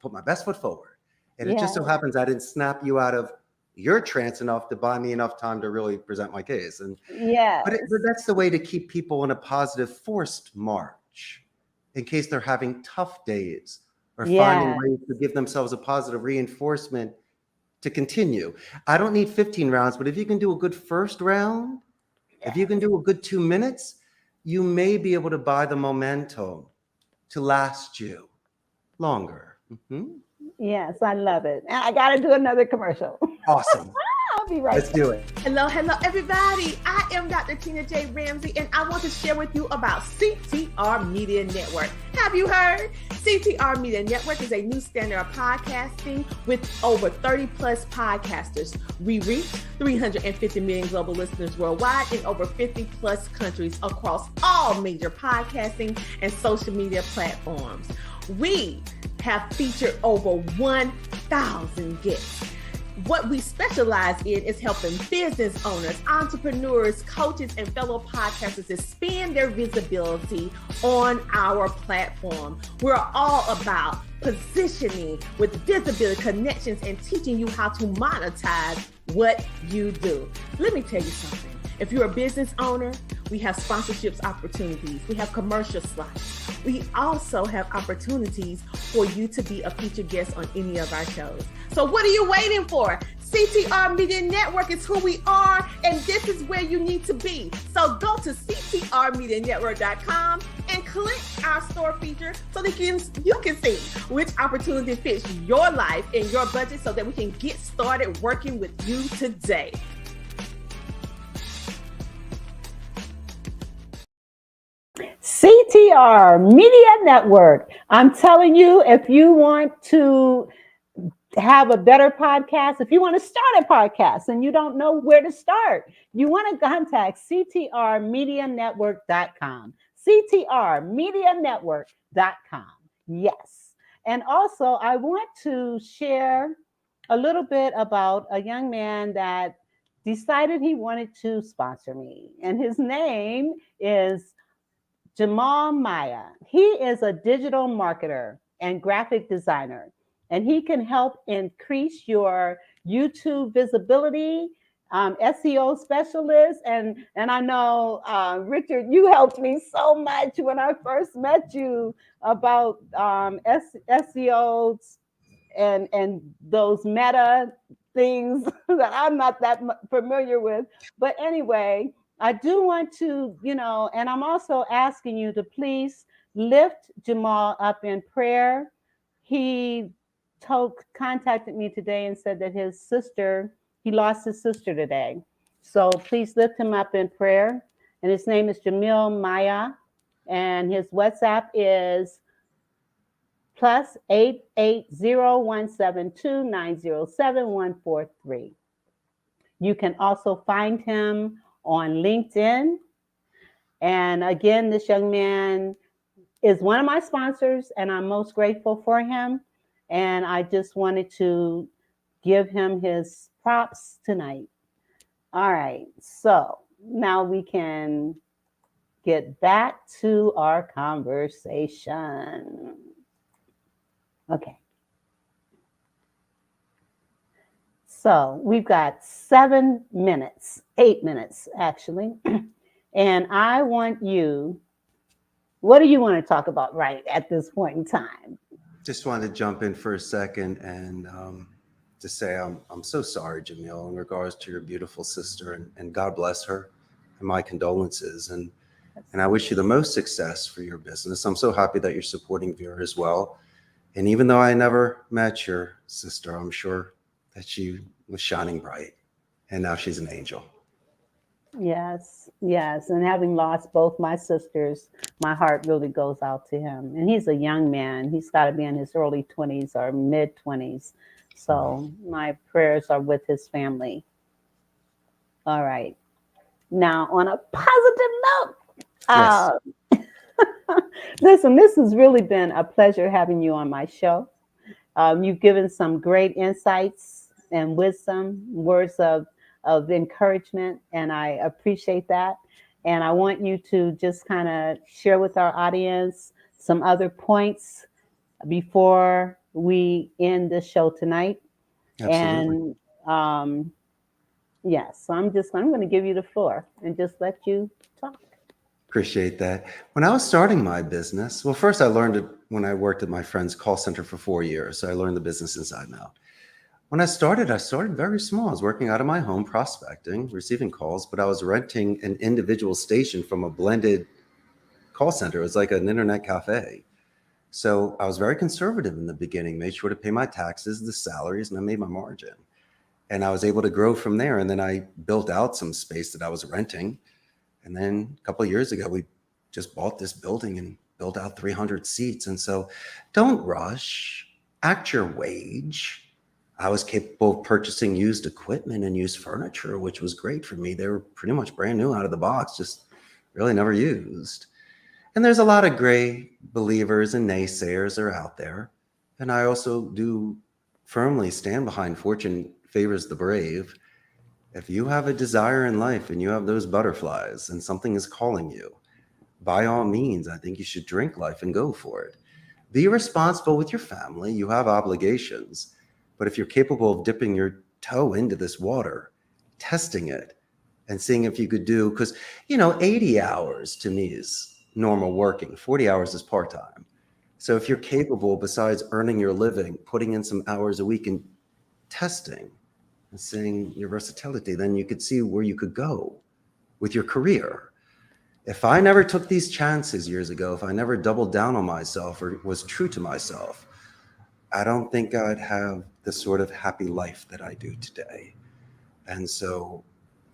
put my best foot forward. And it just so happens I didn't snap you out of your trance enough to buy me enough time to really present my case. And but that's the way to keep people in a positive forced march in case they're having tough days or finding ways to give themselves a positive reinforcement to continue. I don't need 15 rounds, but if you can do a good first round, if you can do a good 2 minutes, you may be able to buy the momentum to last you longer. Yes, I love it. And I got to do another commercial. Awesome. I'll be right back. Let's do it. Hello, everybody. I am Dr. Tina J. Ramsey, and I want to share with you about CTR Media Network. Have you heard? CTR Media Network is a new standard of podcasting with over 30 plus podcasters. We reach 350 million global listeners worldwide in over 50 plus countries across all major podcasting and social media platforms. We have featured over 1,000 guests. What we specialize in is helping business owners, entrepreneurs, coaches, and fellow podcasters expand their visibility on our platform. We're all about positioning with visibility, connections, and teaching you how to monetize what you do. Let me tell you something. If you're a business owner, we have sponsorships opportunities. We have commercial slots. We also have opportunities for you to be a featured guest on any of our shows. So what are you waiting for? CTR Media Network is who we are, and this is where you need to be. So go to ctrmedianetwork.com and click our store feature so that you can see which opportunity fits your life and your budget so that we can get started working with you today. CTR Media Network. I'm telling you, if you want to have a better podcast, if you want to start a podcast and you don't know where to start, you want to contact ctrmedianetwork.com. ctrmedianetwork.com. Yes. And also, I want to share a little bit about a young man that decided he wanted to sponsor me. And his name is Jamal Maya. He is a digital marketer and graphic designer, and he can help increase your YouTube visibility, SEO specialist. And I know, Richard, you helped me so much when I first met you about SEO and those meta things that I'm not that familiar with. But anyway, I do want to, and I'm also asking you to please lift Jamal up in prayer. He contacted me today and said that he lost his sister today. So please lift him up in prayer. And his name is Jamil Maya, and his WhatsApp is +880-172-907-143. You can also find him on LinkedIn. And again, this young man is one of my sponsors, and I'm most grateful for him. And I just wanted to give him his props tonight. All right, so now we can get back to our conversation. Okay. So we've got 8 minutes actually. And I want you, what do you want to talk about right at this point in time? Just wanted to jump in for a second and to say I'm so sorry, Jamil, in regards to your beautiful sister, and God bless her, and my condolences. And I wish you the most success for your business. I'm so happy that you're supporting Vera as well. And even though I never met your sister, I'm sure that she was shining bright, and now she's an angel. Yes. And having lost both my sisters, my heart really goes out to him. And he's a young man. He's got to be in his early 20s or mid 20s. So my prayers are with his family. All right. Now, on a positive note, Yes. Listen, this has really been a pleasure having you on my show. You've given some great insights and wisdom, words of encouragement, and I appreciate that. And I want you to just kind of share with our audience some other points before we end the show tonight. Absolutely. And yes, so I'm going to give you the floor and just let you talk. Appreciate that. When I was starting my business, well, first I learned it when I worked at my friend's call center for 4 years. So I learned the business inside and out. When I started very small. I was working out of my home, prospecting, receiving calls, but I was renting an individual station from a blended call center. It was like an internet cafe. So I was very conservative in the beginning, made sure to pay my taxes, the salaries, and I made my margin. And I was able to grow from there. And then I built out some space that I was renting. And then a couple of years ago, we just bought this building and built out 300 seats. And so don't rush, act your wage. I was capable of purchasing used equipment and used furniture, which was great for me. They were pretty much brand new out of the box, just really never used. And there's a lot of gray believers and naysayers are out there. And I also do firmly stand behind fortune favors the brave. If you have a desire in life and you have those butterflies and something is calling you, by all means, I think you should drink life and go for it. Be responsible with your family. You have obligations. But if you're capable of dipping your toe into this water, testing it, and seeing if you could do, because, 80 hours to me is normal working, 40 hours is part-time. So if you're capable, besides earning your living, putting in some hours a week in testing and seeing your versatility, then you could see where you could go with your career. If I never took these chances years ago, if I never doubled down on myself or was true to myself, I don't think I'd have the sort of happy life that I do today. And so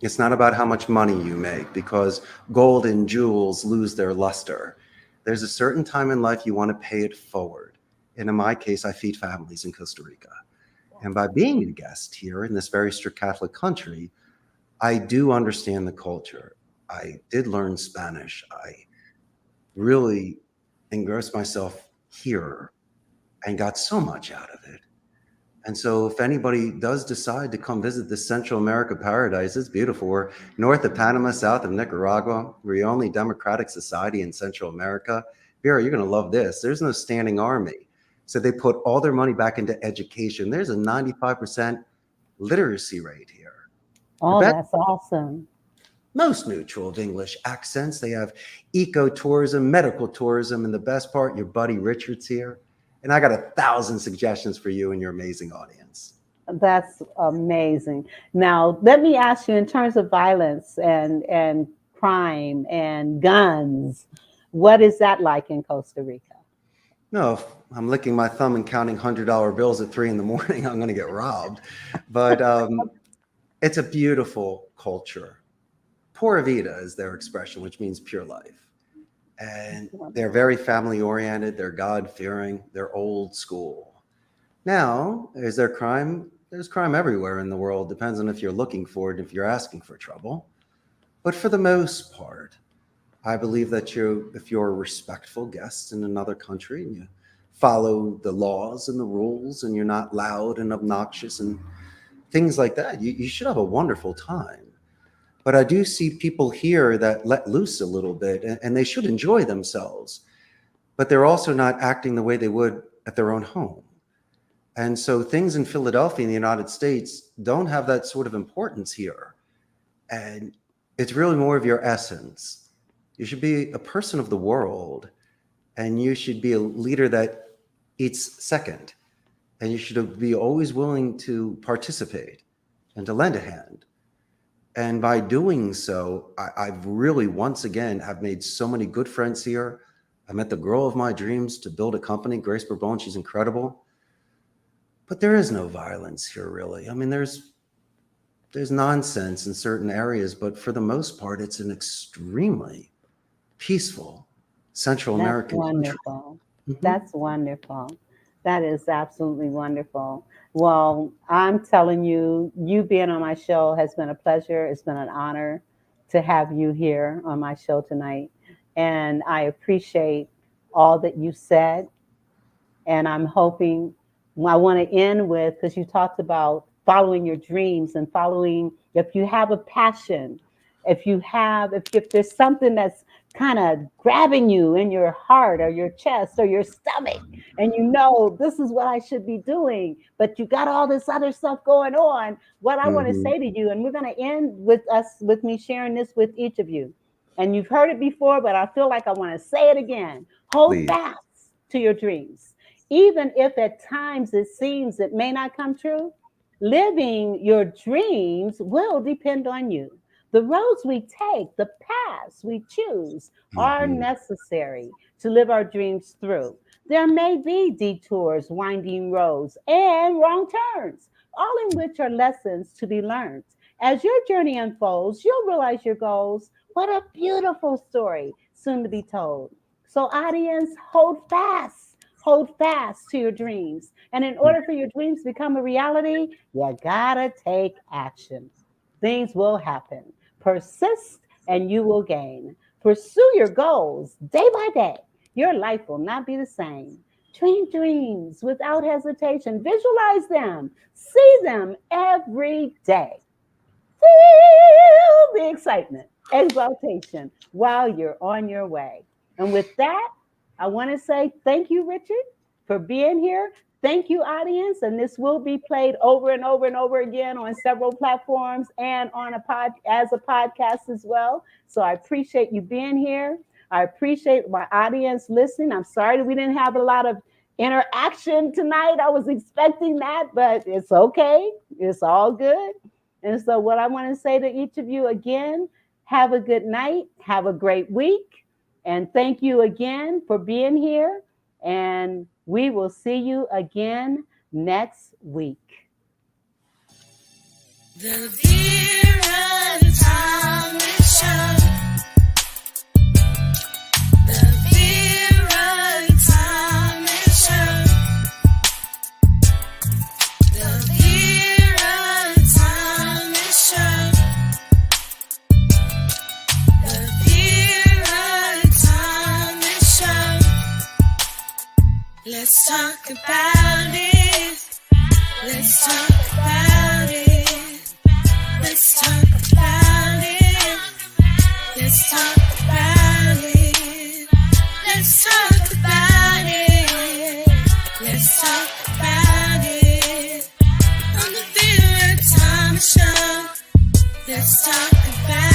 it's not about how much money you make, because gold and jewels lose their luster. There's a certain time in life you want to pay it forward. And in my case, I feed families in Costa Rica. And by being a guest here in this very strict Catholic country, I do understand the culture. I did learn Spanish. I really engrossed myself here and got so much out of it. And so if anybody does decide to come visit this Central America paradise, it's beautiful. We're north of Panama, south of Nicaragua. We're the only democratic society in Central America. Vera, you're going to love this. There's no standing army. So they put all their money back into education. There's a 95% literacy rate here. Oh, that's awesome. Most neutral of English accents. They have ecotourism, medical tourism, and the best part, your buddy Richard's here. And I got 1,000 suggestions for you and your amazing audience. That's amazing. Now, let me ask you, in terms of violence and crime and guns, what is that like in Costa Rica? No, if I'm licking my thumb and counting $100 bills at 3 a.m, I'm going to get robbed. But it's a beautiful culture. Pura vida is their expression, which means pure life. And they're very family oriented. They're God-fearing. They're old school. Now, is there crime? There's crime everywhere in the world. Depends on if you're looking for it, if you're asking for trouble. But for the most part, I believe that if you're a respectful guest in another country and you follow the laws and the rules and you're not loud and obnoxious and things like that, you should have a wonderful time. But I do see people here that let loose a little bit, and they should enjoy themselves, but they're also not acting the way they would at their own home. And so things in Philadelphia in the United States don't have that sort of importance here. And it's really more of your essence. You should be a person of the world, and you should be a leader that eats second. And you should be always willing to participate and to lend a hand. And by doing so, I've really, once again, have made so many good friends here. I met the girl of my dreams to build a company, Grace Bourbon. She's incredible. But there is no violence here, really. I mean, there's nonsense in certain areas, but for the most part, it's an extremely peaceful Central American country. Mm-hmm. That's wonderful. That is absolutely wonderful. Well, I'm telling you, you being on my show has been a pleasure. It's been an honor to have you here on my show tonight. And I appreciate all that you said. And I'm hoping, I want to end with, because you talked about following your dreams and following, if you have a passion, if there's something that's kind of grabbing you in your heart or your chest or your stomach, and you know this is what I should be doing, but you got all this other stuff going on, what I want to say to you, and we're going to end with me sharing this with each of you. And you've heard it before, but I feel like I want to say it again. Hold fast to your dreams. Even if at times it seems it may not come true, living your dreams will depend on you. The roads we take, the paths we choose are necessary to live our dreams through. There may be detours, winding roads, and wrong turns, all in which are lessons to be learned. As your journey unfolds, you'll realize your goals. What a beautiful story soon to be told. So audience, hold fast to your dreams. And in order for your dreams to become a reality, you gotta take action. Things will happen. Persist and you will gain. Pursue your goals day by day. Your life will not be the same. Dream dreams without hesitation. Visualize them. See them every day. Feel the excitement, exaltation while you're on your way. And with that, I want to say thank you, Richard, for being here. Thank you, audience. And this will be played over and over and over again on several platforms and on as a podcast as well. So I appreciate you being here. I appreciate my audience listening. I'm sorry that we didn't have a lot of interaction tonight. I was expecting that, but it's okay. It's all good. And so what I want to say to each of you again, have a good night. Have a great week. And thank you again for being here. And we will see you again next week. The Vera Thomas Show. The Vera Thomas Show. The Vera Thomas Show. The Vera Thomas Show. Let's talk about it. Let's talk about it. Let's talk about it. Let's talk about it. Let's talk about it. Let's talk about it. On the Vera Thomas Show. Let's talk about it.